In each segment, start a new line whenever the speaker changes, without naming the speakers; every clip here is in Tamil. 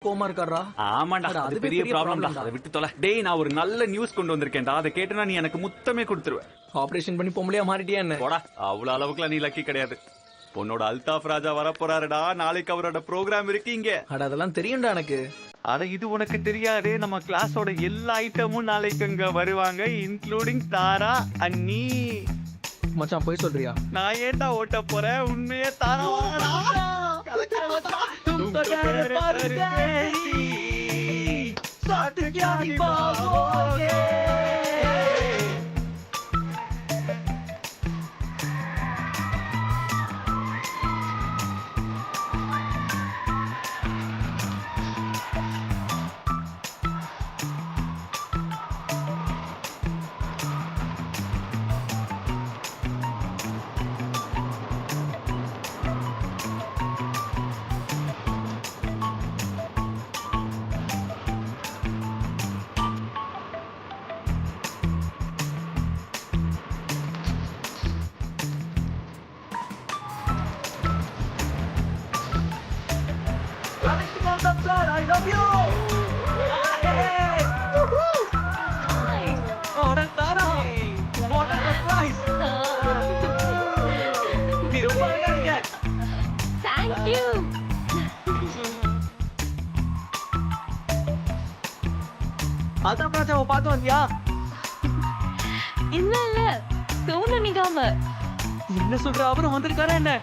கோமா இருக்காரா?
ஆமாண்டா, அது பெரிய ப்ராப்ளம்டா. அதை விட்டு தொலை. டேய், நான் ஒரு நல்ல நியூஸ் கொண்டு வந்திருக்கேன்டா. அதை கேட்டனா நீ எனக்கு முத்தமே கொடுத்துருவ.
ஆபரேஷன் பண்ணி பொம்பளையா மாறிட்டியா என்ன?
போடா, அவ்வளவு அளவுக்குலாம் நீ லக்கி கிடையாது. பொண்ணோட அல்தாஃப் ராஜா வரப்போறாருடா. நாளைக்கு அவரோட ப்ரோக்ராம் இருக்கு இங்க.
அட அதெல்லாம் தெரியும்டா எனக்கு.
அட இது உனக்கு தெரியாது. நம்ம கிளாஸோட எல்லா ஐட்டமும் நாளைக்கு அங்க வருவாங்க, இன்க்ளூடிங் தாரா அண்ணி.
மச்சான் போய் சொல்றியா?
நான் ஏன்டா ஓட்ட போறேன், உண்மையே தாரா
I love you. Oh, that's Tara. What a surprise. நீ ரொம்ப அழகா இருக்க.
Thank you.
அதான் ராஜாவை பார்த்து வந்தியா?
இல்ல இல்ல, தூணு நிக்காம.
என்ன சொல்ற, அவரும் வந்திருக்காரா என்ன?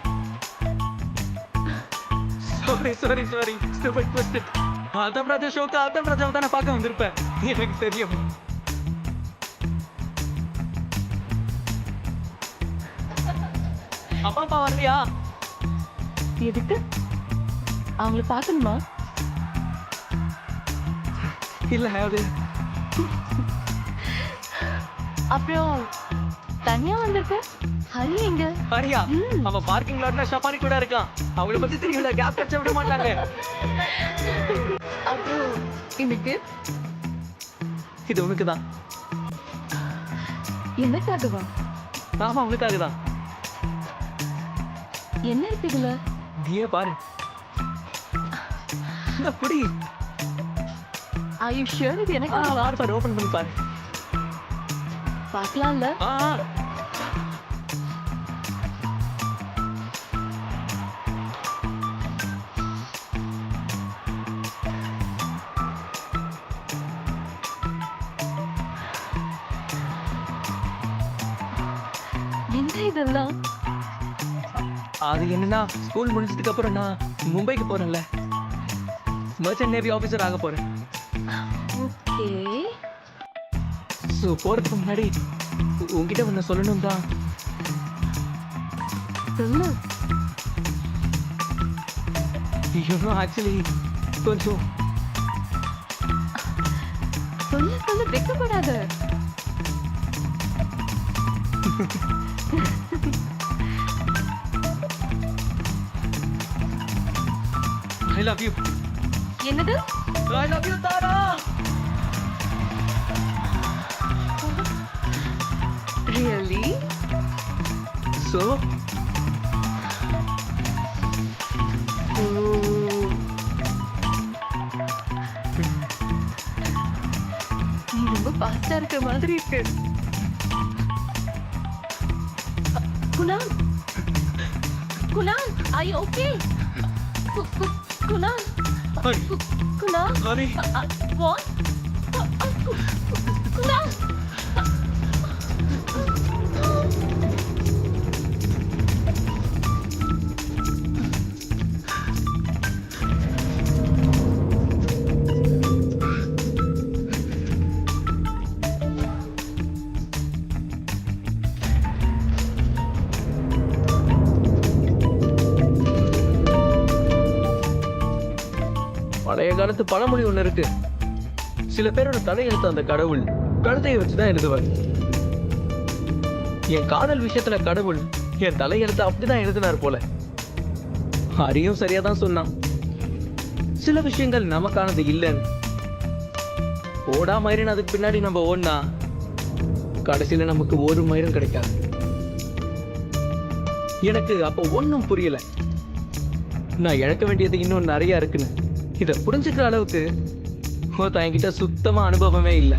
Sorry stupid twisted. Adam Raja ஷோக்கு ஆதம் ராஜாவை தானே பார்க்க வந்திருப்பேன். எனக்கு தெரியும். அப்பா வரலையா?
எதுக்கு? அவங்கள பார்க்கணுமா?
இல்ல அது
அப்புறம் தனியா வந்திருக்க? ஹரி எங்க?
ஹரியா அவன் பார்க்கிங் லாட்ல ஷபானி கூட இருக்கான். அவங்கள பத்தி தெரியல, கேப் கட்ச விட மாட்டாங்க.
அப்புறம் இன்னைக்கு
இது உனக்கு தான்.
என்னக்காகவா?
ஆமா உனக்காக தான்.
என்ன இருக்கு இதுல?
நீயே பாரு. அப்படி
Are you sure இது எனக்கு?
பாரு, ஓபன் பண்ணி பாரு.
பார்க்கலாம்ல? என்ன இதெல்லாம்?
அது என்னன்னா, ஸ்கூல் முடிஞ்சதுக்கு அப்புறம் நான் மும்பைக்கு போறேன்ல, மர்ச்சன்ட் நேவி ஆபீசர் ஆக போறேன்.
ஓகே.
ஸோ போறதுக்கு முன்னாடி உங்ககிட்ட ஒன்று சொல்லணும் தான்.
சொல்லு.
ஆக்சுவலி கொஞ்சம்
சொல்லு, வெக்கப்படாத.
ஐ லவ் யூ.
என்னது?
I love you Tara.
Really?
So
நீ ரொம்ப ஃபாஸ்டா இருக்க மாதிரி இருக்கு. Kunal, Kunal, are you okay? Kunal, Kunal,
Hari,
what? Kunal.
பழைய காலத்து பழமொழி ஒண்ணு இருக்கு. சில பேரோட தலையெழுத்து அந்த கடவுள் கழுத்தையை வச்சுதான் எழுதுவார். என் காதல் விஷயத்துல கடவுள் என் தலையெழுத்து அப்படிதான் எழுதினார் போல. ஹரியும் சரியா தான் சொன்னான். சில விஷயங்கள் நமக்கானது இல்லைன்னு. ஓடா மயிரின் அதுக்கு பின்னாடி நம்ம ஓடினா கடைசியில நமக்கு ஒரு மயிரும் கிடைக்காது. எனக்கு அப்போ ஒன்றும் புரியல. நான் இழக்க வேண்டியது இன்னும் நிறைய இருக்குன்னு. இதை புரிஞ்சுக்கிற அளவுக்கு ஒருத்தன் என்கிட்ட சுத்தமா அனுபவமே இல்லை.